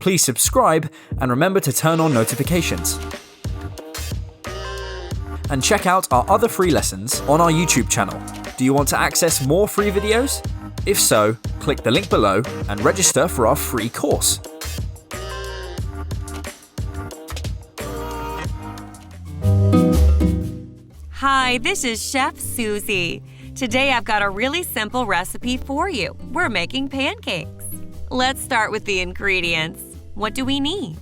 Please subscribe and remember to turn on notifications. And check out our other free lessons on our YouTube channel. Do you want to access more free videos? If so, click the link below and register for our free course. Hi, this is Chef Susie. Today I've got a really simple recipe for you. We're making pancakes. Let's start with the ingredients. What do we need?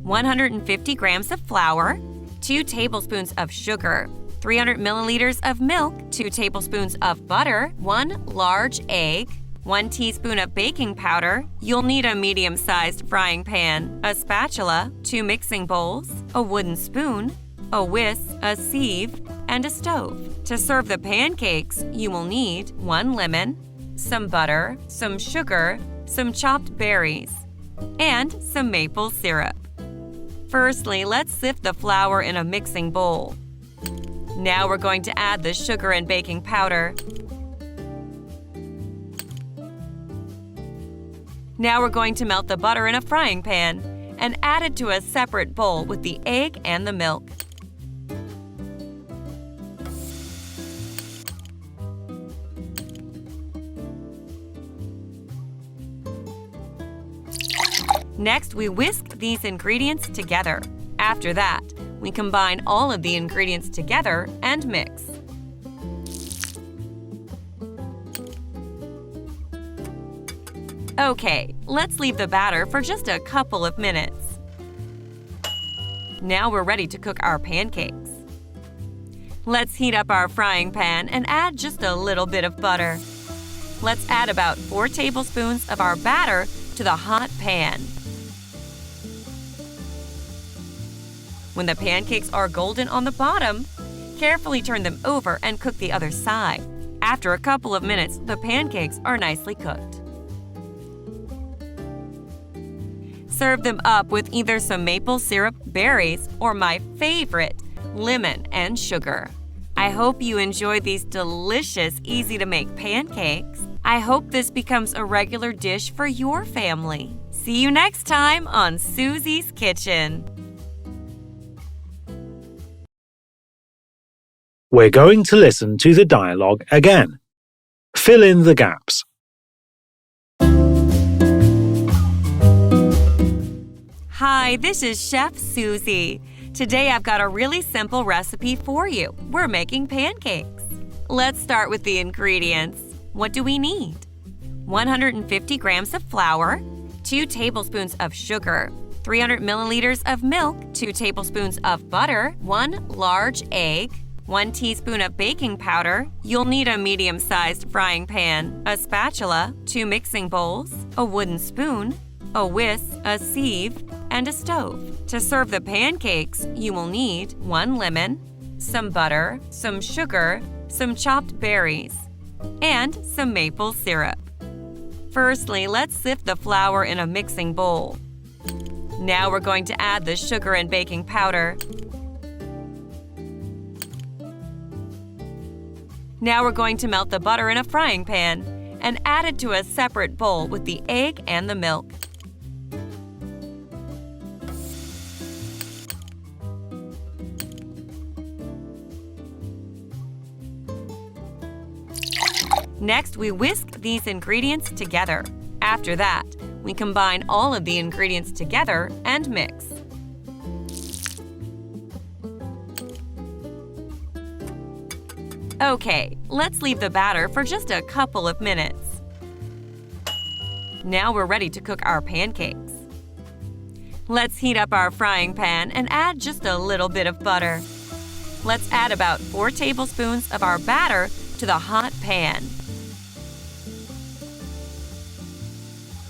150 grams of flour, 2 tablespoons of sugar, 300 milliliters of milk, 2 tablespoons of butter, 1 large egg, 1 teaspoon of baking powder. You'll need a medium-sized frying pan, a spatula, 2 mixing bowls, a wooden spoon, a whisk, a sieve, and a stove. To serve the pancakes, you will need 1 lemon, some butter, some sugar, some chopped berries, and some maple syrup. Firstly, let's sift the flour in a mixing bowl. Now we're going to add the sugar and baking powder. Now we're going to melt the butter in a frying pan and add it to a separate bowl with the egg and the milk. Next, we whisk these ingredients together. After that, we combine all of the ingredients together and mix. Okay, let's leave the batter for just a couple of minutes. Now we're ready to cook our pancakes. Let's heat up our frying pan and add just a little bit of butter. Let's add about 4 tablespoons of our batter to the hot pan. When the pancakes are golden on the bottom, carefully turn them over and cook the other side. After a couple of minutes, the pancakes are nicely cooked. Serve them up with either some maple syrup, berries, or my favorite, lemon and sugar. I hope you enjoyed these delicious, easy-to-make pancakes. I hope this becomes a regular dish for your family. See you next time on Susie's Kitchen. We're going to listen to the dialogue again. Fill in the gaps. Hi, this is Chef Susie. Today I've got a really simple recipe for you. We're making pancakes. Let's start with the ingredients. What do we need? 150 grams of flour, 2 tablespoons of sugar, 300 milliliters of milk, 2 tablespoons of butter, 1 large egg, 1 teaspoon of baking powder. You'll need a medium-sized frying pan, a spatula, 2 mixing bowls, a wooden spoon, a whisk, a sieve, and a stove. To serve the pancakes, you will need 1 lemon, some butter, some sugar, some chopped berries, and some maple syrup. Firstly, let's sift the flour in a mixing bowl. Now we're going to add the sugar and baking powder. Now we're going to melt the butter in a frying pan and add it to a separate bowl with the egg and the milk. Next, we whisk these ingredients together. After that, we combine all of the ingredients together and mix. Okay, let's leave the batter for just a couple of minutes. Now we're ready to cook our pancakes. Let's heat up our frying pan and add just a little bit of butter. Let's add about 4 tablespoons of our batter to the hot pan.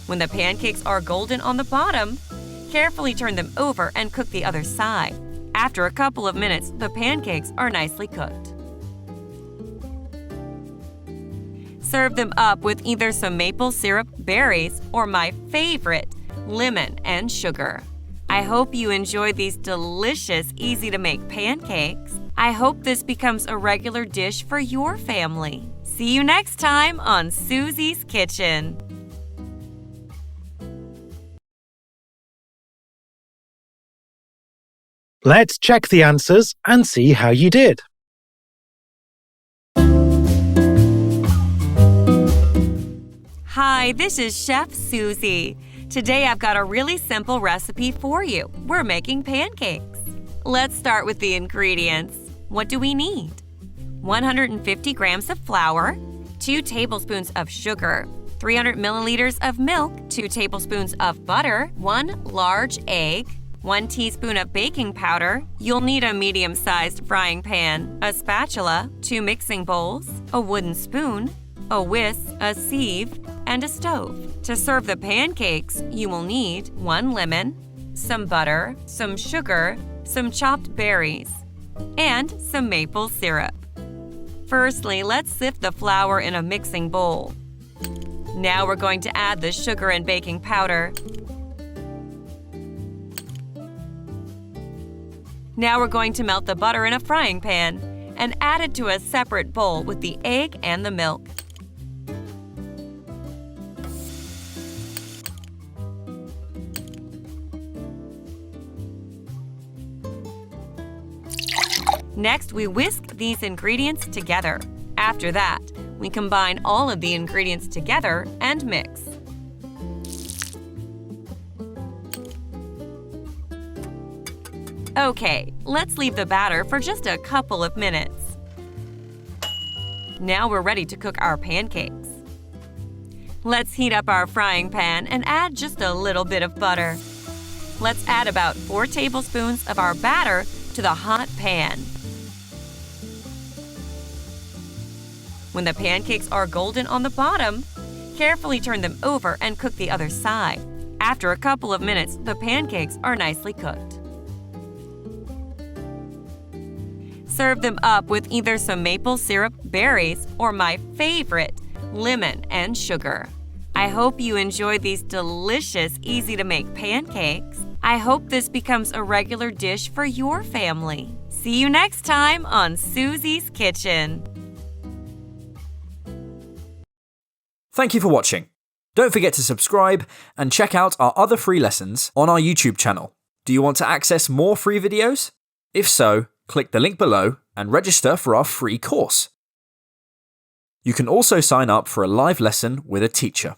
When the pancakes are golden on the bottom, carefully turn them over and cook the other side. After a couple of minutes, the pancakes are nicely cooked. Serve them up with either some maple syrup, berries, or my favorite, lemon and sugar. I hope you enjoy these delicious, easy-to-make pancakes. I hope this becomes a regular dish for your family. See you next time on Susie's Kitchen. Let's check the answers and see how you did. Hi, this is Chef Susie. Today I've got a really simple recipe for you. We're making pancakes. Let's start with the ingredients. What do we need? 150 grams of flour, 2 tablespoons of sugar, 300 milliliters of milk, 2 tablespoons of butter, 1 large egg, 1 teaspoon of baking powder. You'll need a medium-sized frying pan, a spatula, 2 mixing bowls, a wooden spoon, a whisk, a sieve, and a stove. To serve the pancakes, you will need 1 lemon, some butter, some sugar, some chopped berries, and some maple syrup. Firstly, let's sift the flour in a mixing bowl. Now we're going to add the sugar and baking powder. Now we're going to melt the butter in a frying pan and add it to a separate bowl with the egg and the milk. Next, we whisk these ingredients together. After that, we combine all of the ingredients together and mix. Okay, let's leave the batter for just a couple of minutes. Now we're ready to cook our pancakes. Let's heat up our frying pan and add just a little bit of butter. Let's add about 4 tablespoons of our batter to the hot pan. When the pancakes are golden on the bottom, carefully turn them over and cook the other side. After a couple of minutes, the pancakes are nicely cooked. Serve them up with either some maple syrup, berries, or my favorite, lemon and sugar. I hope you enjoyed these delicious, easy-to-make pancakes. I hope this becomes a regular dish for your family. See you next time on Susie's Kitchen. Thank you for watching. Don't forget to subscribe and check out our other free lessons on our YouTube channel. Do you want to access more free videos? If so, click the link below and register for our free course. You can also sign up for a live lesson with a teacher.